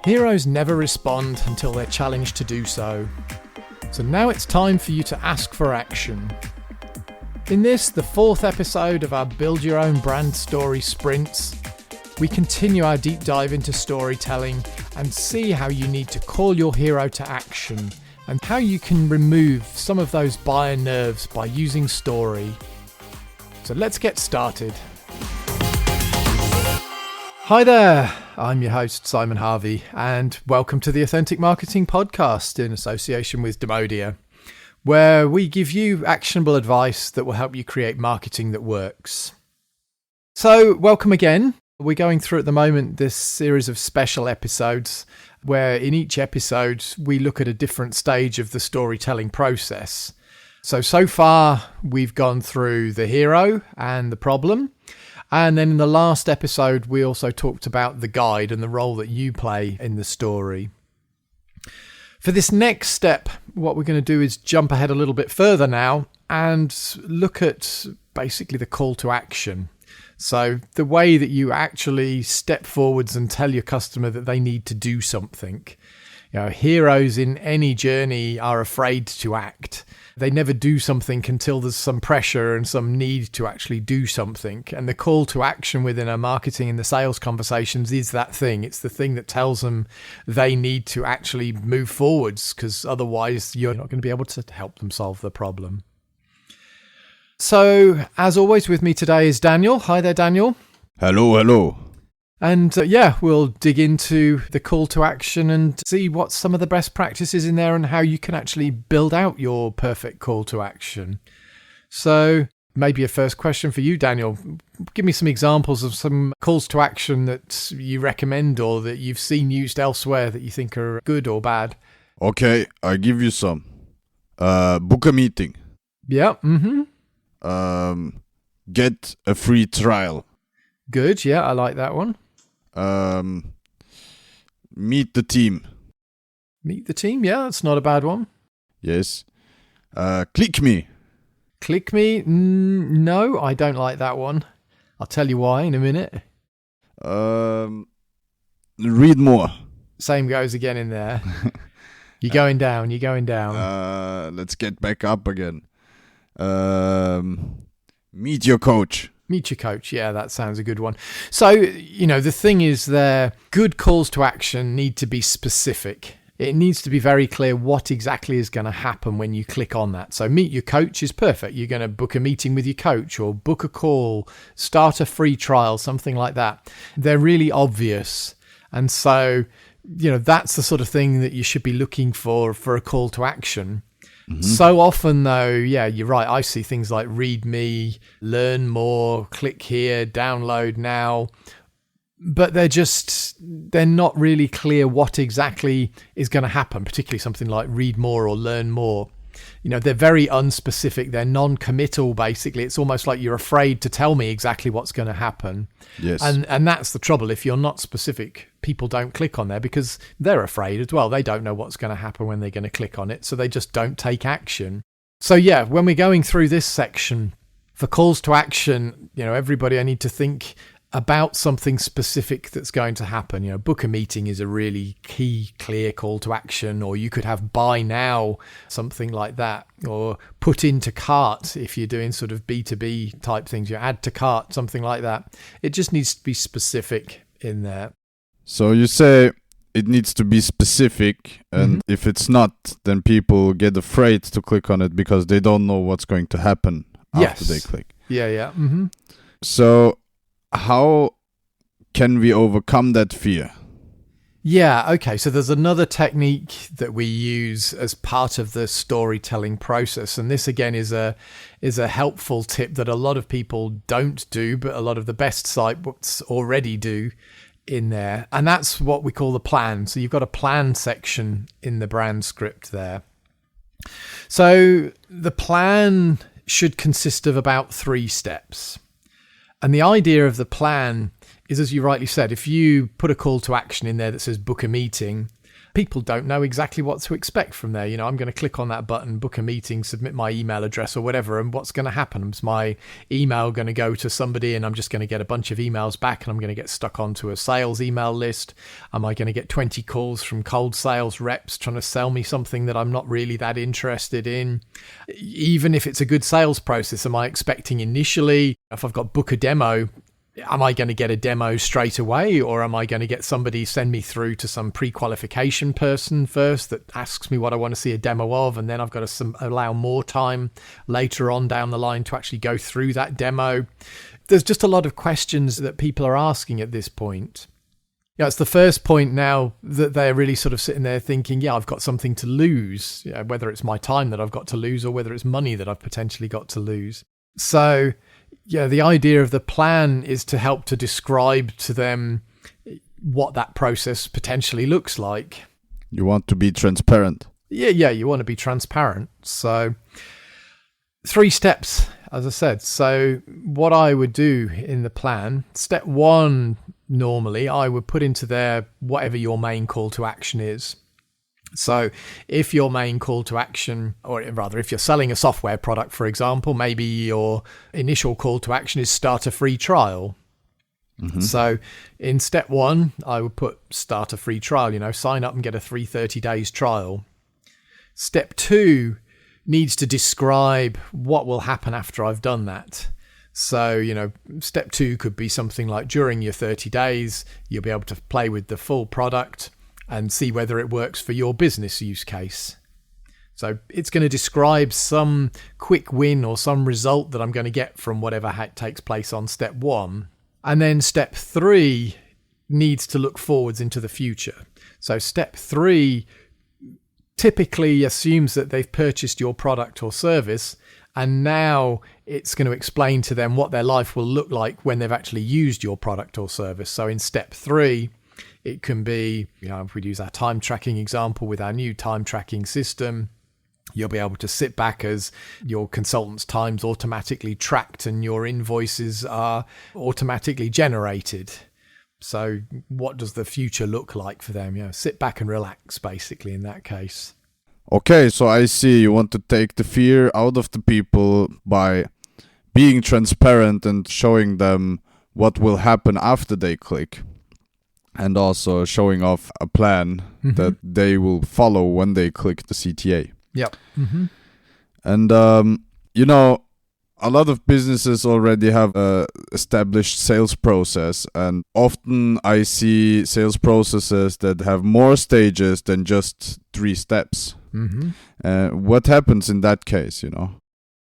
Heroes never respond until they're challenged to do so. So now it's time for you to ask for action. In this, the fourth episode of our Build Your Own Brand Story Sprints, we continue our deep dive into storytelling and see how you need to call your hero to action and how you can remove some of those buyer nerves by using story. So let's get started. Hi there, I'm your host Simon Harvey and welcome to the Authentic Marketing Podcast in association with Demodia, where we give you actionable advice that will help you create marketing that works. So welcome again. We're going through at the moment this series of special episodes where in each episode we look at a different stage of the storytelling process. So far we've gone through the hero and the problem. And then in the last episode, we also talked about the guide and the role that you play in the story. For this next step, what we're going to do is jump ahead a little bit further now and look at basically the call to action. So the way that you actually step forwards and tell your customer that they need to do something. You know, heroes in any journey are afraid to act. They never do something until there's some pressure and some need to actually do something. And the call to action within our marketing and the sales conversations is that thing. It's the thing that tells them they need to actually move forwards, because otherwise you're not going to be able to help them solve the problem. So, as always, with me today is Daniel. Hi there, Daniel. Hello. And we'll dig into the call to action and see what some of the best practices in there and how you can actually build out your perfect call to action. So maybe a first question for you, Daniel. Give me some examples of some calls to action that you recommend or that you've seen used elsewhere that you think are good or bad. Okay, I'll give you some. Book a meeting. Yeah. Get a free trial. Good. Yeah, I like that one. Meet the team. Meet the team. Yeah, that's not a bad one. Yes. Click me. Click me. No, I don't like that one. I'll tell you why in a minute. Read more. Same goes again in there. You're going down. Let's get back up again. Meet your coach. Meet your coach. Yeah, that sounds a good one. So, the thing is there, good calls to action need to be specific. It needs to be very clear what exactly is going to happen when you click on that. So meet your coach is perfect. You're going to book a meeting with your coach or book a call, start a free trial, something like that. They're really obvious. And so, that's the sort of thing that you should be looking for a call to action. Mm-hmm. So often though, yeah, you're right. I see things like read me, learn more, click here, download now, but they're not really clear what exactly is going to happen, particularly something like read more or learn more. They're very unspecific. They're non-committal, basically. It's almost like you're afraid to tell me exactly what's going to happen. Yes. And that's the trouble. If you're not specific, people don't click on there because they're afraid as well. They don't know what's going to happen when they're going to click on it. So they just don't take action. So yeah, when we're going through this section, for calls to action, everybody, I need to think about something specific that's going to happen. Book a meeting is a really key, clear call to action, or you could have buy now, something like that, or put into cart if you're doing sort of B2B type things, add to cart, something like that. It just needs to be specific in there. So you say it needs to be specific, and if it's not, then people get afraid to click on it because they don't know what's going to happen after they click. Yeah. So how can we overcome that fear? Yeah, okay. So there's another technique that we use as part of the storytelling process. And this again is a helpful tip that a lot of people don't do, but a lot of the best sites already do in there. And that's what we call the plan. So you've got a plan section in the brand script there. So the plan should consist of about 3 steps. And the idea of the plan is, as you rightly said, if you put a call to action in there that says book a meeting, people don't know exactly what to expect from there. I'm going to click on that button, book a meeting, submit my email address or whatever, and what's going to happen? Is my email going to go to somebody and I'm just going to get a bunch of emails back and I'm going to get stuck onto a sales email list? Am I going to get 20 calls from cold sales reps trying to sell me something that I'm not really that interested in? Even if it's a good sales process, am I expecting initially, if I've got book a demo, am I going to get a demo straight away, or am I going to get somebody send me through to some pre-qualification person first that asks me what I want to see a demo of, and then I've got to allow more time later on down the line to actually go through that demo? There's just a lot of questions that people are asking at this point. It's the first point now that they're really sort of sitting there thinking, I've got something to lose, whether it's my time that I've got to lose or whether it's money that I've potentially got to lose. So the idea of the plan is to help to describe to them what that process potentially looks like. You want to be transparent. Yeah, you want to be transparent. So 3 steps, as I said. So what I would do in the plan, step 1, normally I would put into there whatever your main call to action is. So if your main call to action, or rather if you're selling a software product, for example, maybe your initial call to action is start a free trial. Mm-hmm. So in step 1, I would put start a free trial, sign up and get a 30 days trial. Step 2 needs to describe what will happen after I've done that. So, step 2 could be something like during your 30 days, you'll be able to play with the full product and see whether it works for your business use case. So it's going to describe some quick win or some result that I'm going to get from whatever takes place on step 1. And then step 3 needs to look forwards into the future. So step 3 typically assumes that they've purchased your product or service, and now it's going to explain to them what their life will look like when they've actually used your product or service. So in step 3, it can be, if we use our time tracking example with our new time tracking system, you'll be able to sit back as your consultant's time's automatically tracked and your invoices are automatically generated. So what does the future look like for them? Sit back and relax, basically, in that case. Okay, so I see you want to take the fear out of the people by being transparent and showing them what will happen after they click. And also showing off a plan that they will follow when they click the CTA. Yep. Mm-hmm. And, a lot of businesses already have a established sales process. And often I see sales processes that have more stages than just 3 steps. Mm-hmm. What happens in that case,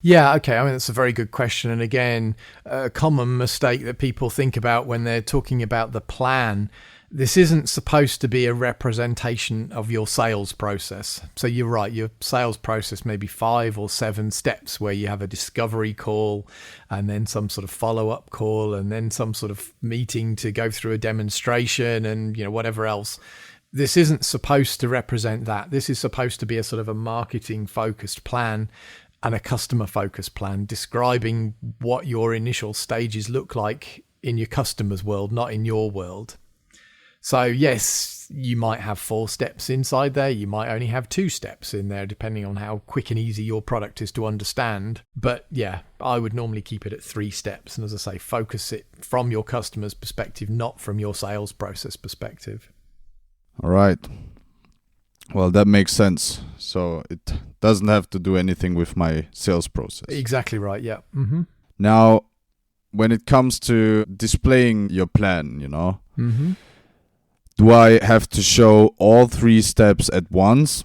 Yeah, okay. I mean, that's a very good question. And again, a common mistake that people think about when they're talking about the plan. This isn't supposed to be a representation of your sales process. So you're right, your sales process may be 5 or 7 steps where you have a discovery call and then some sort of follow-up call and then some sort of meeting to go through a demonstration and whatever else. This isn't supposed to represent that. This is supposed to be a sort of a marketing-focused plan and a customer-focused plan describing what your initial stages look like in your customer's world, not in your world. So yes, you might have 4 steps inside there. You might only have 2 steps in there, depending on how quick and easy your product is to understand. But yeah, I would normally keep it at 3 steps. And as I say, focus it from your customer's perspective, not from your sales process perspective. All right. Well, that makes sense. So it doesn't have to do anything with my sales process. Exactly right. Yeah. Mm-hmm. Now, when it comes to displaying your plan, Mm-hmm. do I have to show all 3 steps at once?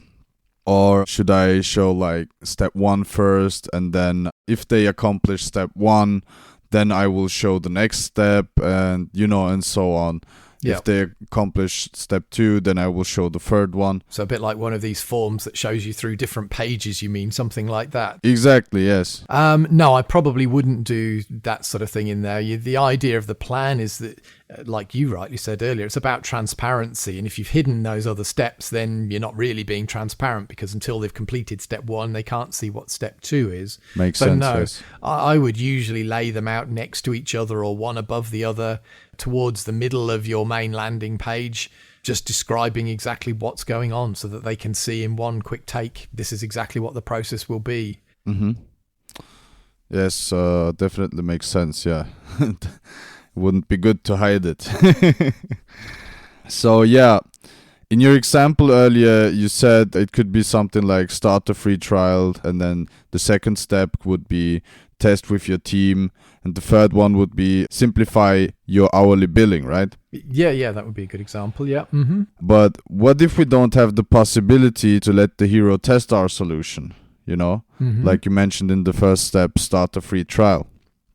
Or should I show like step 1 first, and then if they accomplish step 1, then I will show the next step and, and so on. Yep. If they accomplish step 2, then I will show the 3rd one. So a bit like one of these forms that shows you through different pages, you mean, something like that? Exactly, yes. No, I probably wouldn't do that sort of thing in there. The idea of the plan is that, like you rightly said earlier, it's about transparency. And if you've hidden those other steps, then you're not really being transparent, because until they've completed step 1, they can't see what step 2 is. Makes sense, no, yes. I would usually lay them out next to each other or one above the other towards the middle of your main landing page, just describing exactly what's going on so that they can see in one quick take, this is exactly what the process will be. Mm-hmm. Yes, definitely makes sense, yeah. It wouldn't be good to hide it. So, yeah, in your example earlier, you said it could be something like start a free trial, and then the second step would be test with your team, and the third one would be simplify your hourly billing, right? Yeah, that would be a good example, yeah. Mm-hmm. But what if we don't have the possibility to let the hero test our solution? You know, like you mentioned in the first step, start a free trial.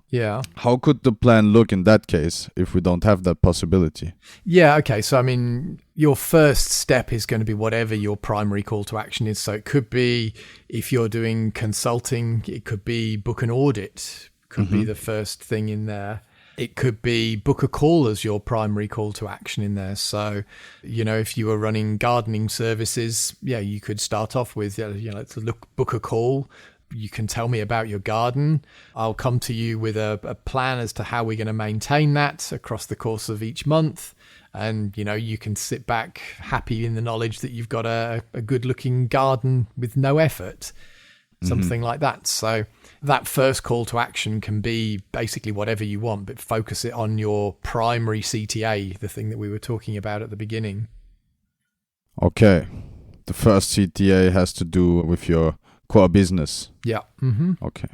Yeah. How could the plan look in that case if we don't have that possibility? Yeah, okay. So, I mean, your first step is going to be whatever your primary call to action is. So it could be, if you're doing consulting, it could be book an audit, could be the first thing in there. It could be book a call as your primary call to action in there. So, you know, if you were running gardening services, yeah, you could start off with, let's book a call. You can tell me about your garden. I'll come to you with a plan as to how we're going to maintain that across the course of each month. And, you know, you can sit back happy in the knowledge that you've got a good looking garden with no effort, something like that. So that first call to action can be basically whatever you want, but focus it on your primary CTA, the thing that we were talking about at the beginning. Okay. The first CTA has to do with your core business. Yeah. Mm-hmm. Okay.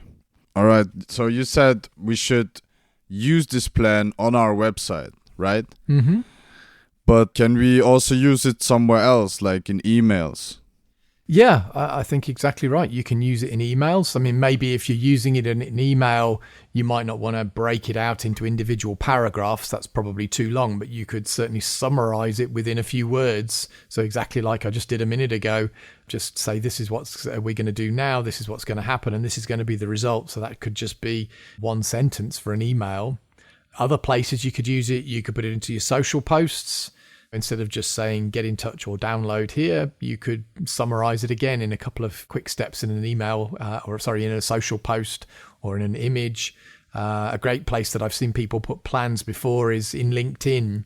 All right. So you said we should use this plan on our website, right? Mm-hmm. But can we also use it somewhere else, like in emails? Yeah, I think exactly right. You can use it in emails. I mean, maybe if you're using it in an email, you might not want to break it out into individual paragraphs. That's probably too long, but you could certainly summarize it within a few words. So exactly like I just did a minute ago, just say, this is what we're going to do now. This is what's going to happen. And this is going to be the result. So that could just be one sentence for an email. Other places you could use it, you could put it into your social posts. Instead of just saying get in touch or download here, you could summarize it again in a couple of quick steps in an email, in a social post or in an image. A great place that I've seen people put plans before is in LinkedIn,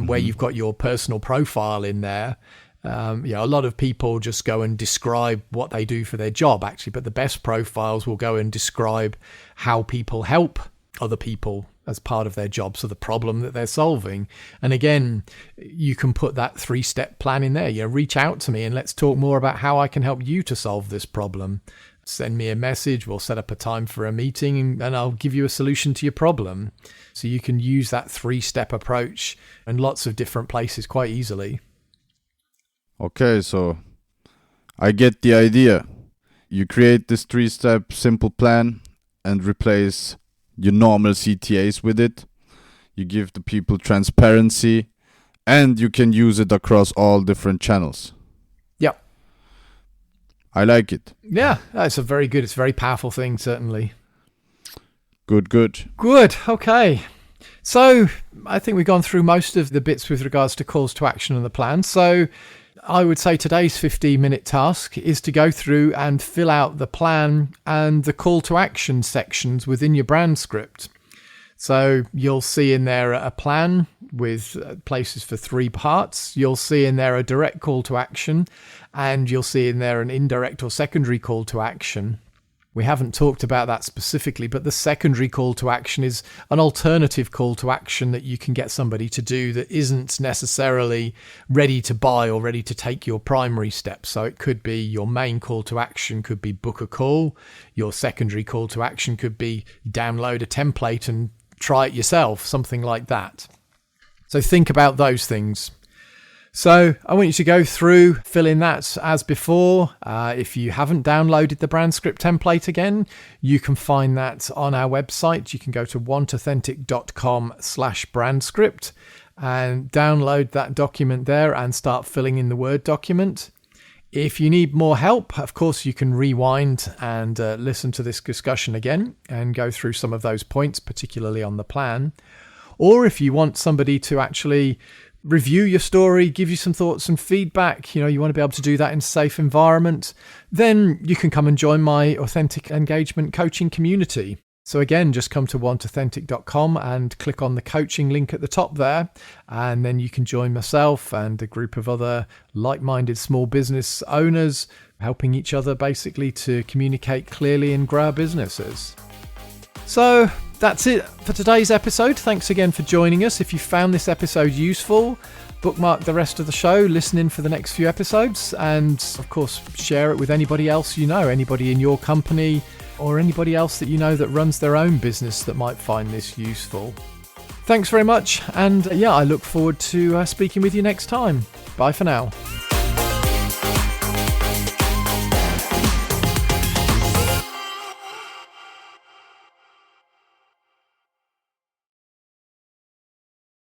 where you've got your personal profile in there. A lot of people just go and describe what they do for their job, actually, but the best profiles will go and describe how people help other people as part of their job, so the problem that they're solving. And again, you can put that 3-step plan in there. Reach out to me and let's talk more about how I can help you to solve this problem. Send me a message, we'll set up a time for a meeting, and I'll give you a solution to your problem. So you can use that 3-step approach in lots of different places quite easily. Okay, so I get the idea. You create this 3-step simple plan and replace your normal CTAs with it. You give the people transparency, and you can use it across all different channels. Yeah. I like it. Yeah, it's a very powerful thing, certainly. Good. Good, okay. So I think we've gone through most of the bits with regards to calls to action and the plan. So I would say today's 15-minute task is to go through and fill out the plan and the call to action sections within your brand script. So you'll see in there a plan with places for 3 parts. You'll see in there a direct call to action, and you'll see in there an indirect or secondary call to action. We haven't talked about that specifically, but the secondary call to action is an alternative call to action that you can get somebody to do that isn't necessarily ready to buy or ready to take your primary step. So it could be your main call to action could be book a call. Your secondary call to action could be download a template and try it yourself, something like that. So think about those things. So I want you to go through, fill in that as before. If you haven't downloaded the brand script template again, you can find that on our website. You can go to wantauthentic.com/brandscript and download that document there and start filling in the Word document. If you need more help, of course, you can rewind and listen to this discussion again and go through some of those points, particularly on the plan. Or if you want somebody to actually review your story, give you some thoughts and feedback, you want to be able to do that in a safe environment, then you can come and join my Authentic Engagement coaching community. So again, just come to wantauthentic.com and click on the coaching link at the top there, and then you can join myself and a group of other like-minded small business owners helping each other basically to communicate clearly and grow our businesses. So that's it for today's episode. Thanks again for joining us. If you found this episode useful, bookmark the rest of the show, listen in for the next few episodes, and of course share it with anybody else you know, anybody in your company or anybody else that you know that runs their own business that might find this useful. Thanks very much, and I look forward to speaking with you next time. Bye for now.